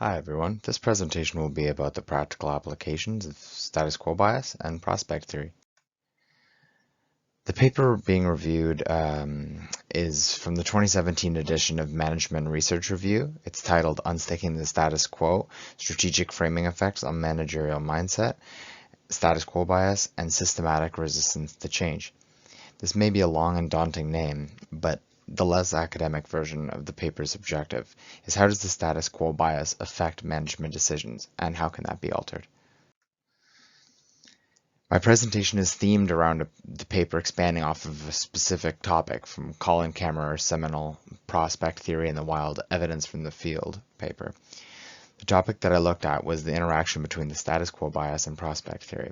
Hi everyone, this presentation will be about the practical applications of status quo bias and prospect theory. The paper being reviewed is from the 2017 edition of Management Research Review. It's titled Unsticking the Status Quo, Strategic Framing Effects on Managerial Mindset, Status Quo Bias, and Systematic Resistance to Change. This may be a long and daunting name, but the less academic version of the paper's objective is how does the status quo bias affect management decisions, and how can that be altered? My presentation is themed around the paper expanding off of a specific topic from Colin Kammerer's seminal Prospect Theory in the Wild, Evidence from the Field paper. The topic that I looked at was the interaction between the status quo bias and prospect theory,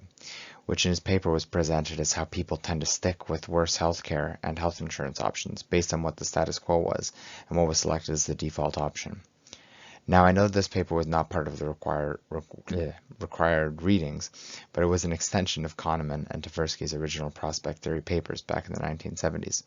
which in his paper was presented as how people tend to stick with worse healthcare and health insurance options based on what the status quo was and what was selected as the default option. Now, I know this paper was not part of the required readings, but it was an extension of Kahneman and Tversky's original prospect theory papers back in the 1970s.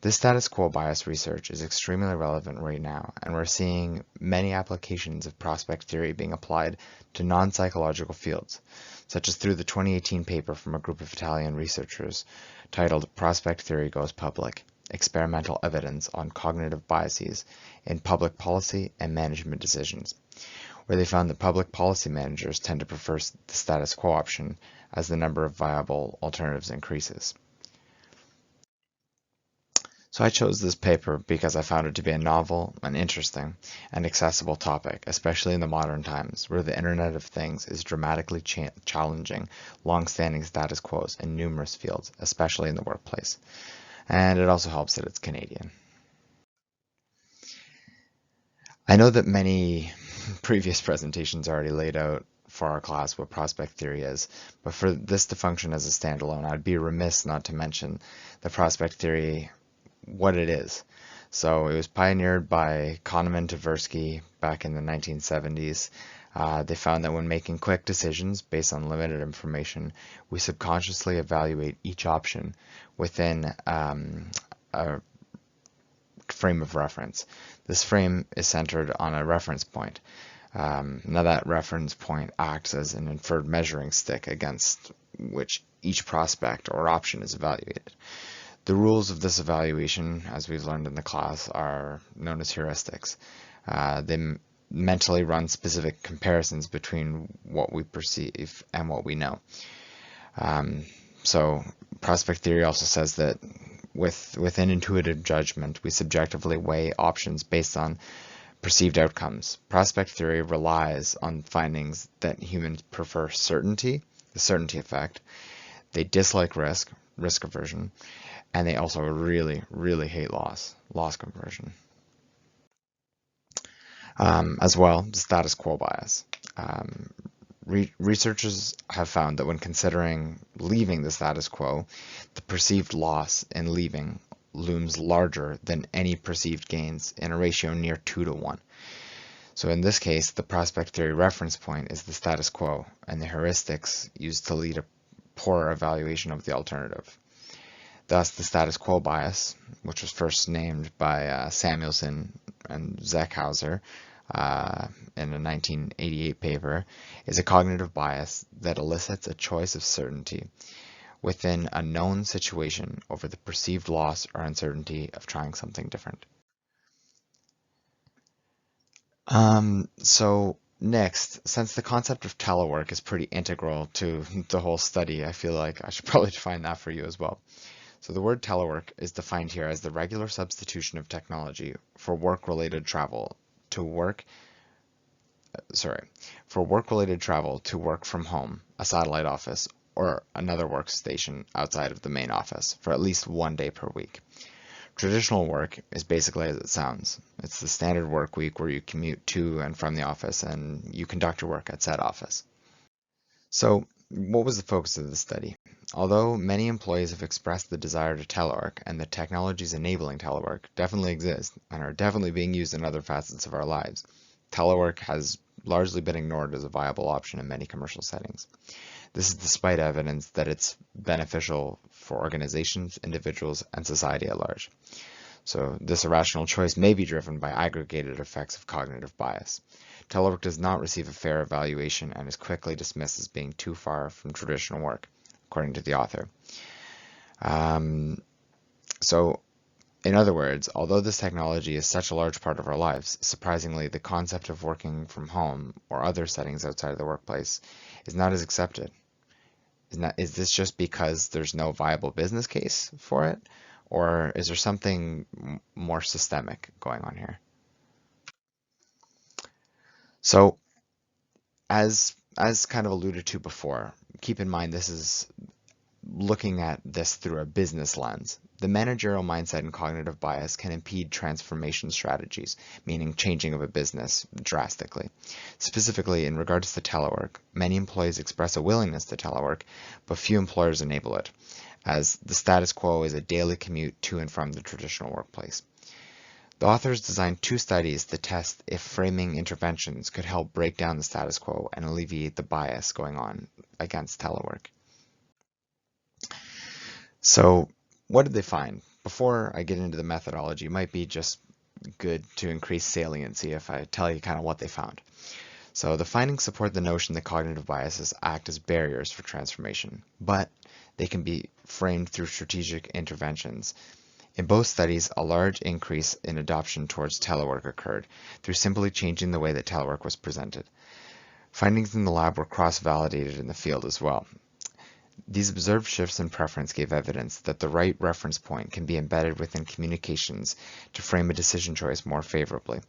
This status quo bias research is extremely relevant right now, and we're seeing many applications of prospect theory being applied to non-psychological fields, such as through the 2018 paper from a group of Italian researchers titled Prospect Theory Goes Public: Experimental Evidence on Cognitive Biases in Public Policy and Management Decisions, where they found that public policy managers tend to prefer the status quo option as the number of viable alternatives increases. So I chose this paper because I found it to be a novel, and interesting, and accessible topic, especially in the modern times, where the Internet of Things is dramatically challenging long-standing status quos in numerous fields, especially in the workplace. And it also helps that it's Canadian. I know that many previous presentations already laid out for our class what prospect theory is, but for this to function as a standalone, I'd be remiss not to mention the prospect theory, what it is. So it was pioneered by Kahneman and Tversky back in the 1970s. They found that when making quick decisions based on limited information, we subconsciously evaluate each option within a frame of reference. This frame is centered on a reference point. Now that reference point acts as an inferred measuring stick against which each prospect or option is evaluated. The rules of this evaluation, as we've learned in the class, are known as heuristics. They mentally run specific comparisons between what we perceive and what we know. So prospect theory also says that within intuitive judgment, we subjectively weigh options based on perceived outcomes. Prospect theory relies on findings that humans prefer certainty, the certainty effect. They dislike risk aversion, and they also really, really hate loss conversion. As well, the status quo bias. Researchers have found that when considering leaving the status quo, the perceived loss in leaving looms larger than any perceived gains in a ratio near 2 to 1. So in this case, the prospect theory reference point is the status quo, and the heuristics used to lead a poor evaluation of the alternative. Thus, the status quo bias, which was first named by Samuelson and Zeckhauser in a 1988 paper, is a cognitive bias that elicits a choice of certainty within a known situation over the perceived loss or uncertainty of trying something different. So next, since the concept of telework is pretty integral to the whole study, I feel like I should probably define that for you as well. So the word telework is defined here as the regular substitution of technology for work-related travel to work from home, a satellite office, or another workstation outside of the main office for at least 1 day per week. Traditional work is basically as it sounds. It's the standard work week where you commute to and from the office and you conduct your work at said office. So what was the focus of the study? Although many employees have expressed the desire to telework and the technologies enabling telework definitely exist and are definitely being used in other facets of our lives, telework has largely been ignored as a viable option in many commercial settings. This is despite evidence that it's beneficial for organizations, individuals, and society at large. So this irrational choice may be driven by aggregated effects of cognitive bias. Telework does not receive a fair evaluation and is quickly dismissed as being too far from traditional work, according to the author. So, in other words, although this technology is such a large part of our lives, surprisingly, the concept of working from home or other settings outside of the workplace is not as accepted. Is this just because there's no viable business case for it? Or is there something more systemic going on here? So, as kind of alluded to before, keep in mind this is looking at this through a business lens. The managerial mindset and cognitive bias can impede transformation strategies, meaning changing of a business drastically. Specifically, in regards to telework, many employees express a willingness to telework, but few employers enable it, as the status quo is a daily commute to and from the traditional workplace. The authors designed 2 studies to test if framing interventions could help break down the status quo and alleviate the bias going on against telework. So what did they find? Before I get into the methodology, it might be just good to increase saliency if I tell you kind of what they found. So the findings support the notion that cognitive biases act as barriers for transformation, but they can be framed through strategic interventions. In both studies, a large increase in adoption towards telework occurred through simply changing the way that telework was presented. Findings in the lab were cross-validated in the field as well. These observed shifts in preference gave evidence that the right reference point can be embedded within communications to frame a decision choice more favorably.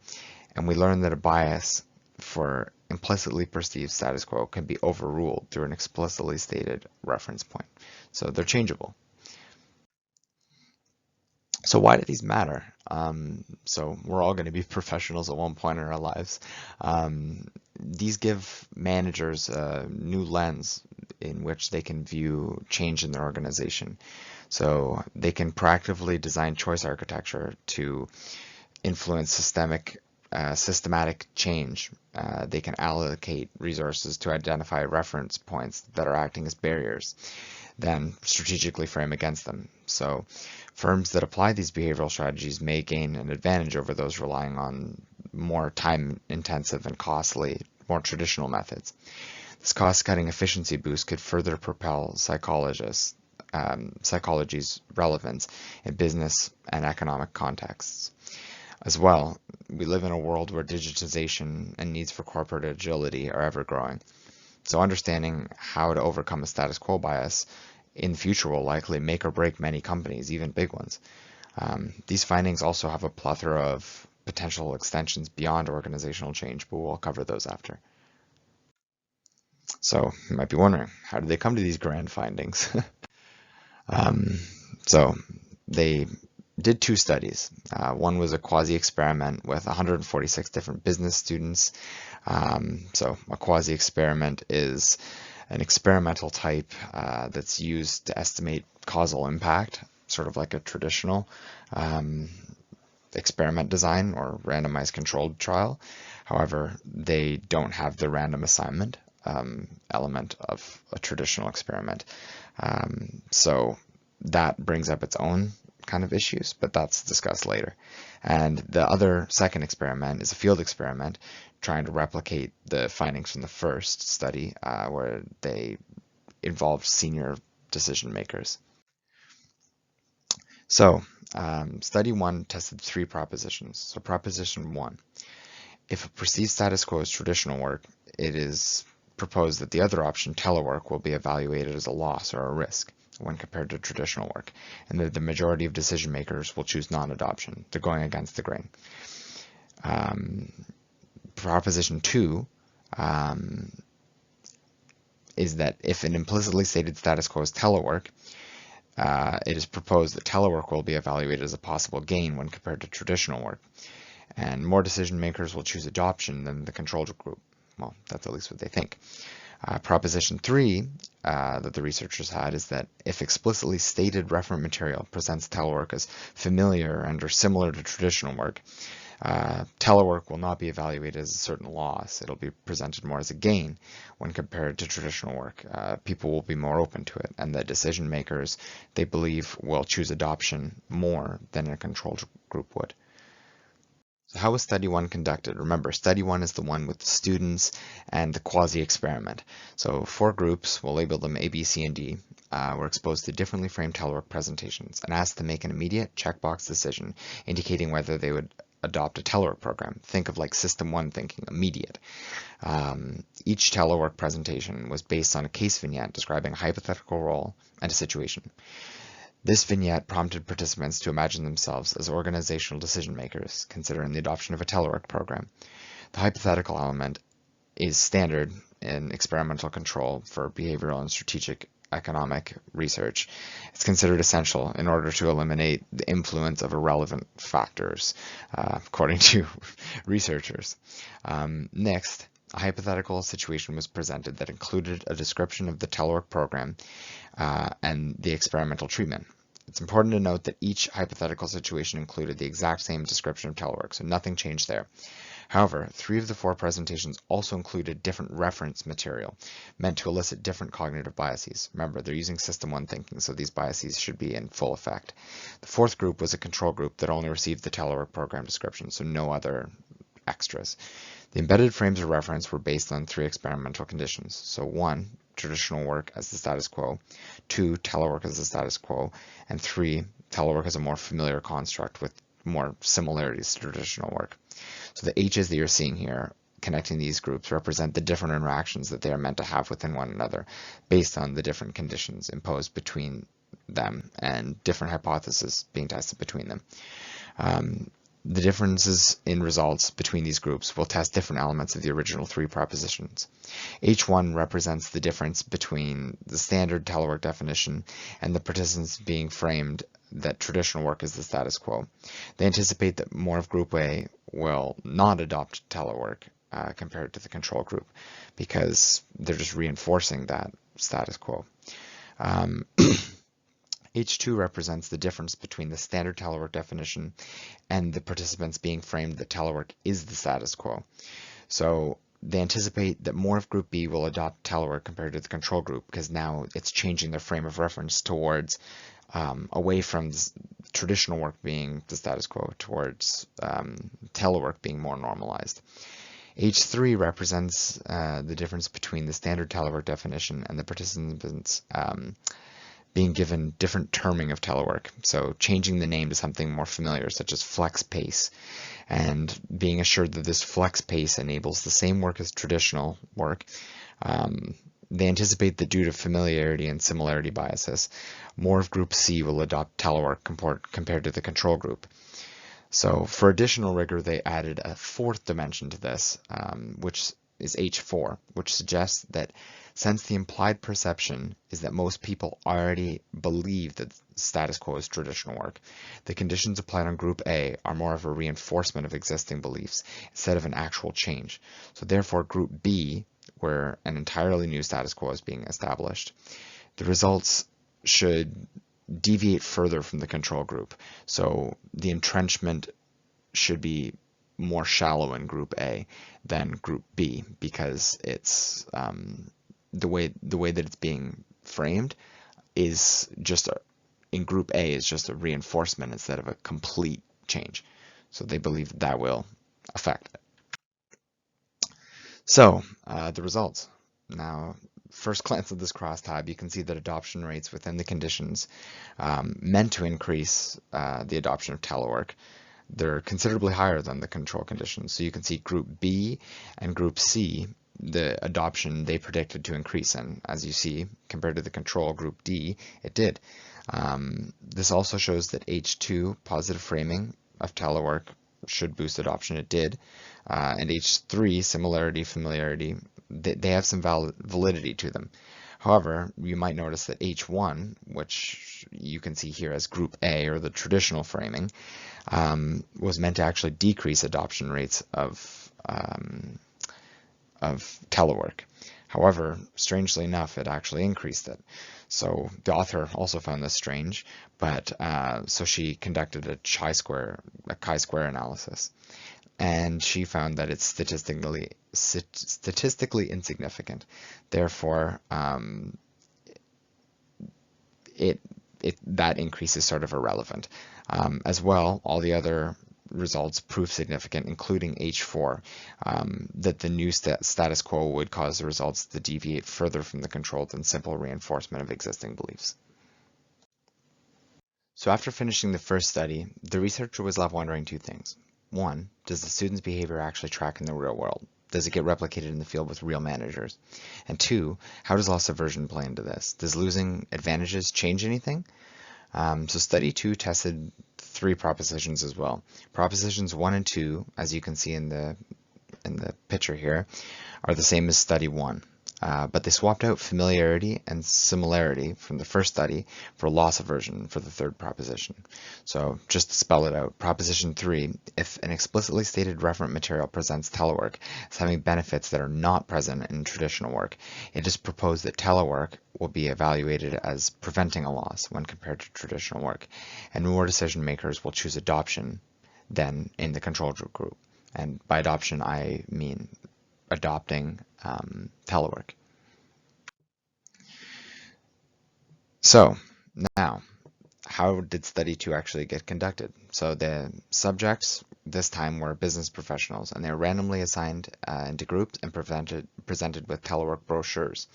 And we learned that a bias for implicitly perceived status quo can be overruled through an explicitly stated reference point. So they're changeable. So why do these matter? So we're all going to be professionals at one point in our lives. These give managers a new lens in which they can view change in their organization. So they can proactively design choice architecture to influence systematic change. They can allocate resources to identify reference points that are acting as barriers, then strategically frame against them. So firms that apply these behavioral strategies may gain an advantage over those relying on more time-intensive and costly, more traditional methods. This cost-cutting efficiency boost could further propel psychology's relevance in business and economic contexts. As well, we live in a world where digitization and needs for corporate agility are ever growing. So understanding how to overcome a status quo bias in the future will likely make or break many companies, even big ones. These findings also have a plethora of potential extensions beyond organizational change, but we'll cover those after. So you might be wondering, how did they come to these grand findings? So they did 2 studies. One was a quasi-experiment with 146 different business students. So a quasi-experiment is an experimental type that's used to estimate causal impact, sort of like a traditional experiment design or randomized controlled trial. However, they don't have the random assignment element of a traditional experiment. So that brings up its own kind of issues, but that's discussed later. And the other second experiment is a field experiment trying to replicate the findings from the first study where they involved senior decision makers. So study 1 tested 3 propositions. So proposition 1, if a perceived status quo is traditional work, it is proposed that the other option, telework, will be evaluated as a loss or a risk when compared to traditional work, and that the majority of decision makers will choose non-adoption. They're going against the grain. Proposition 2 is that if an implicitly stated status quo is telework, it is proposed that telework will be evaluated as a possible gain when compared to traditional work, and more decision makers will choose adoption than the control group. Well, that's at least what they think. Proposition 3 that the researchers had is that if explicitly stated referent material presents telework as familiar and or similar to traditional work, Telework will not be evaluated as a certain loss. It'll be presented more as a gain when compared to traditional work. People will be more open to it, and the decision makers, they believe, will choose adoption more than a control group would. So how was study one conducted? Remember, study one is the one with the students and the quasi-experiment. So 4 groups, we'll label them A, B, C, and D, were exposed to differently framed telework presentations and asked to make an immediate checkbox decision indicating whether they would adopt a telework program. Think of like System 1 thinking, immediate. Each telework presentation was based on a case vignette describing a hypothetical role and a situation. This vignette prompted participants to imagine themselves as organizational decision makers, considering the adoption of a telework program. The hypothetical element is standard in experimental control for behavioral and strategic economic research. It's considered essential in order to eliminate the influence of irrelevant factors, according to researchers. Next, a hypothetical situation was presented that included a description of the telework program and the experimental treatment. It's important to note that each hypothetical situation included the exact same description of telework, so nothing changed there. However, 3 of the 4 presentations also included different reference material, meant to elicit different cognitive biases. Remember, they're using System 1 thinking, so these biases should be in full effect. The 4th group was a control group that only received the telework program description, so no other extras. The embedded frames of reference were based on 3 experimental conditions. So 1, traditional work as the status quo, 2, telework as the status quo, and 3, telework as a more familiar construct with more similarities to traditional work. So the H's that you're seeing here connecting these groups represent the different interactions that they are meant to have within one another based on the different conditions imposed between them and different hypotheses being tested between them. The differences in results between these groups will test different elements of the original 3 propositions. H1 represents the difference between the standard telework definition and the participants being framed that traditional work is the status quo. They anticipate that more of Group A will not adopt telework compared to the control group because they're just reinforcing that status quo. H2 represents the difference between the standard telework definition and the participants being framed that telework is the status quo. So they anticipate that more of Group B will adopt telework compared to the control group because now it's changing their frame of reference towards away from traditional work being the status quo towards telework being more normalized. H3 represents the difference between the standard telework definition and the participants being given different terming of telework. So changing the name to something more familiar, such as flex pace, and being assured that this flex pace enables the same work as traditional work. They anticipate that due to familiarity and similarity biases, more of Group C will adopt telework compared to the control group. So for additional rigor, they added a 4th dimension to this, which is H4, which suggests that since the implied perception is that most people already believe that status quo is traditional work, the conditions applied on Group A are more of a reinforcement of existing beliefs instead of an actual change. So therefore, Group B, where an entirely new status quo is being established, the results should deviate further from the control group. So the entrenchment should be more shallow in Group A than Group B because it's the way that it's being framed is just in Group A is just a reinforcement instead of a complete change. So they believe that will affect it. So the results. Now, first glance at this crosstab, you can see that adoption rates within the conditions meant to increase the adoption of telework, they're considerably higher than the control conditions. So you can see Group B and Group C, the adoption they predicted to increase, and as you see, compared to the control Group D, it did. This also shows that H2, positive framing of telework, should boost adoption. It did. And H3, similarity, familiarity, they have some validity to them. However, you might notice that H1, which you can see here as Group A, or the traditional framing, was meant to actually decrease adoption rates of telework. However, strangely enough, it actually increased it. So the author also found this strange, but so she conducted a chi-square analysis, and she found that it's statistically insignificant. Therefore, that increase is sort of irrelevant. As well, all the other results prove significant, including H4, that the new status quo would cause the results to deviate further from the control than simple reinforcement of existing beliefs. So after finishing the first study, the researcher was left wondering two things. One, does the student's behavior actually track in the real world? Does it get replicated in the field with real managers? And two, how does loss aversion play into this? Does losing advantages change anything? So study 2 tested 3 propositions as well. Propositions 1 and 2, as you can see in the picture here, are the same as study 1. But they swapped out familiarity and similarity from the first study for loss aversion for the third proposition. So just to spell it out, proposition 3, if an explicitly stated referent material presents telework as having benefits that are not present in traditional work, it is proposed that telework will be evaluated as preventing a loss when compared to traditional work, and more decision makers will choose adoption than in the control group. And by adoption, I mean adopting telework. So now, how did study 2 actually get conducted? So the subjects this time were business professionals, and they were randomly assigned into groups and presented with telework brochures.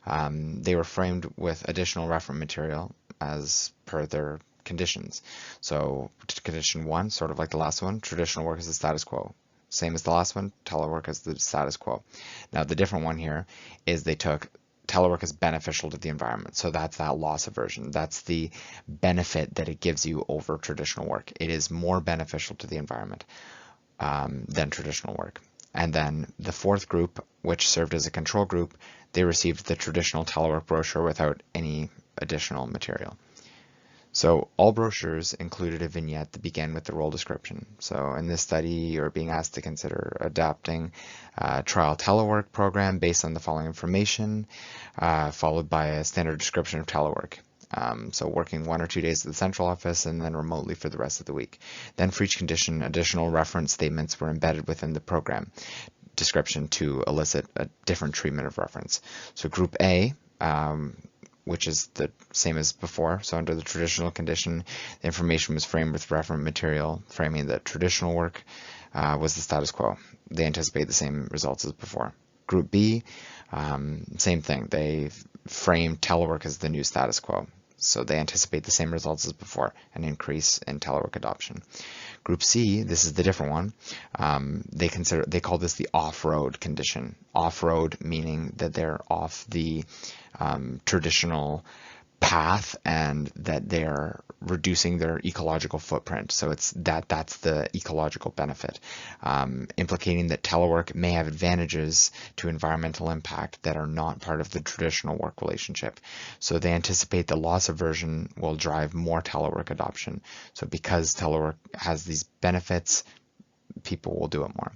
They were framed with additional reference material as per their conditions. So condition 1, sort of like the last one, traditional work is the status quo. Same as the last one, telework is the status quo. Now the different one here is they took telework is beneficial to the environment. So that's that loss aversion. That's the benefit that it gives you over traditional work. It is more beneficial to the environment than traditional work. And then the fourth group, which served as a control group, they received the traditional telework brochure without any additional material. So all brochures included a vignette that began with the role description. So in this study, you're being asked to consider adapting a trial telework program based on the following information, followed by a standard description of telework. So working 1 or 2 days at the central office and then remotely for the rest of the week. Then for each condition, additional reference statements were embedded within the program description to elicit a different treatment of reference. So group A, which is the same as before. So under the traditional condition, the information was framed with referent material, framing that traditional work was the status quo. They anticipate the same results as before. Group B, same thing. They framed telework as the new status quo. So they anticipate the same results as before, an increase in telework adoption. Group C, this is the different one. They call this the off-road condition. Off-road meaning that they're off the traditional path and that they're reducing their ecological footprint. So that's the ecological benefit, implicating that telework may have advantages to environmental impact that are not part of the traditional work relationship. So they anticipate the loss aversion will drive more telework adoption. So because telework has these benefits, people will do it more.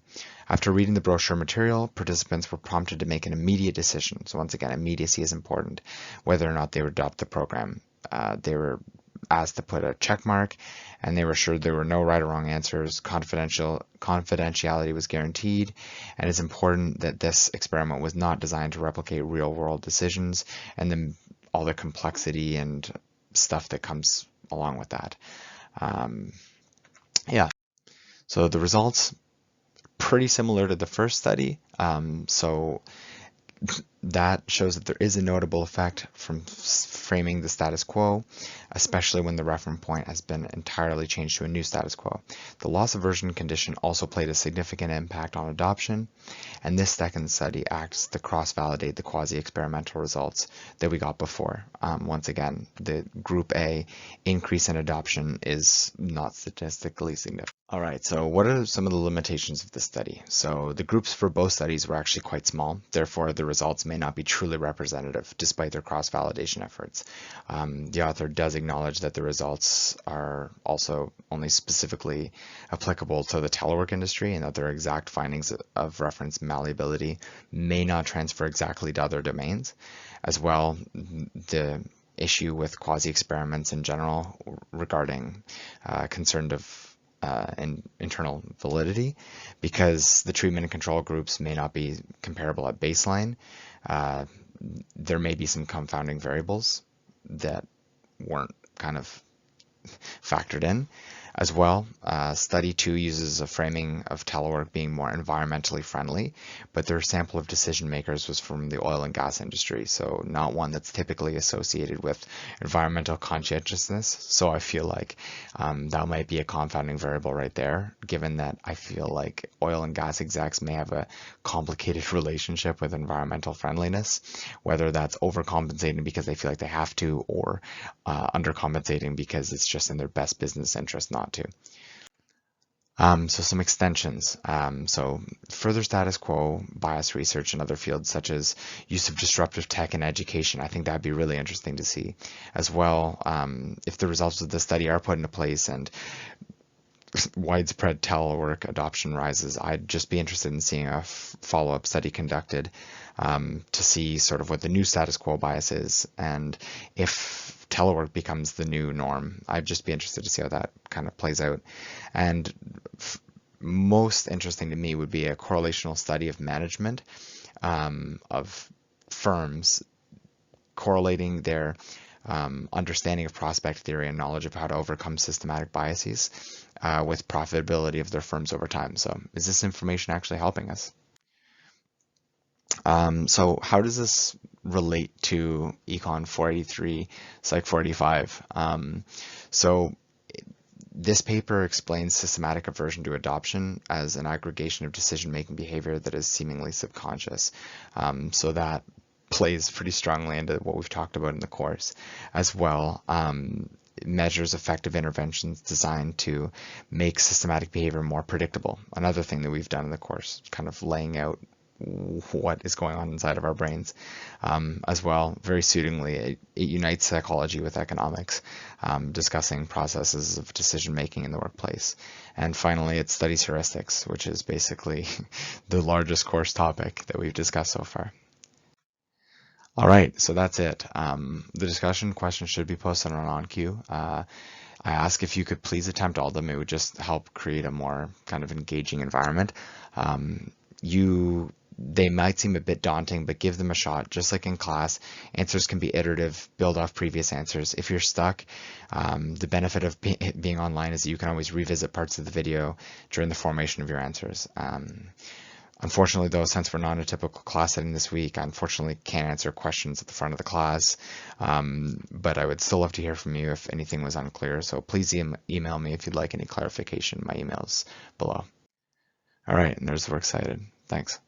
After reading the brochure material, participants were prompted to make an immediate decision. So once again, immediacy is important, whether or not they would adopt the program. They were asked to put a check mark, and they were assured there were no right or wrong answers. Confidentiality was guaranteed, and it's important that this experiment was not designed to replicate real-world decisions and then all the complexity and stuff that comes along with that. Yeah. So the results, pretty similar to the first study. So that shows that there is a notable effect from framing the status quo, especially when the reference point has been entirely changed to a new status quo. The loss aversion condition also played a significant impact on adoption, and this second study acts to cross-validate the quasi-experimental results that we got before. Once again, the group A increase in adoption is not statistically significant. All right, so what are some of the limitations of this study? So the groups for both studies were actually quite small, therefore the results may not be truly representative despite their cross-validation efforts. The author does acknowledge that the results are also only specifically applicable to the telework industry and that their exact findings of reference malleability may not transfer exactly to other domains. As well, the issue with quasi-experiments in general regarding concern of internal validity, because the treatment and control groups may not be comparable at baseline. There may be some confounding variables that weren't kind of factored in as well. Study 2 uses a framing of telework being more environmentally friendly, but their sample of decision makers was from the oil and gas industry, so not one that's typically associated with environmental conscientiousness. So I feel like that might be a confounding variable right there, given that I feel like oil and gas execs may have a complicated relationship with environmental friendliness, whether that's overcompensating because they feel like they have to, or undercompensating because it's just in their best business interest not to. So some extensions. So further status quo bias research in other fields, such as use of disruptive tech in education. I think that'd be really interesting to see as well. If the results of the study are put into place and widespread telework adoption rises, I'd just be interested in seeing a follow-up study conducted to see sort of what the new status quo bias is, and if telework becomes the new norm. I'd just be interested to see how that kind of plays out. And most interesting to me would be a correlational study of management of firms, correlating their understanding of prospect theory and knowledge of how to overcome systematic biases with profitability of their firms over time. So is this information actually helping us? So how does this relate to Econ 483, Psych 485? So this paper explains systematic aversion to adoption as an aggregation of decision-making behavior that is seemingly subconscious. So that plays pretty strongly into what we've talked about in the course as well. Measures effective interventions designed to make systematic behavior more predictable. Another thing that we've done in the course, kind of laying out what is going on inside of our brains as well. Very suitingly, it unites psychology with economics, discussing processes of decision making in the workplace. And finally, it studies heuristics, which is basically the largest course topic that we've discussed so far. All right, so that's it. The discussion questions should be posted on OnQ. I ask if you could please attempt all of them. It would just help create a more kind of engaging environment. They might seem a bit daunting, but give them a shot. Just like in class, answers can be iterative, build off previous answers. If you're stuck, the benefit of being online is that you can always revisit parts of the video during the formation of your answers. Unfortunately, though, since we're not in a typical class setting this week, I unfortunately can't answer questions at the front of the class, but I would still love to hear from you if anything was unclear. So please email me if you'd like any clarification. My email's below. All right, and there's the works cited. Thanks.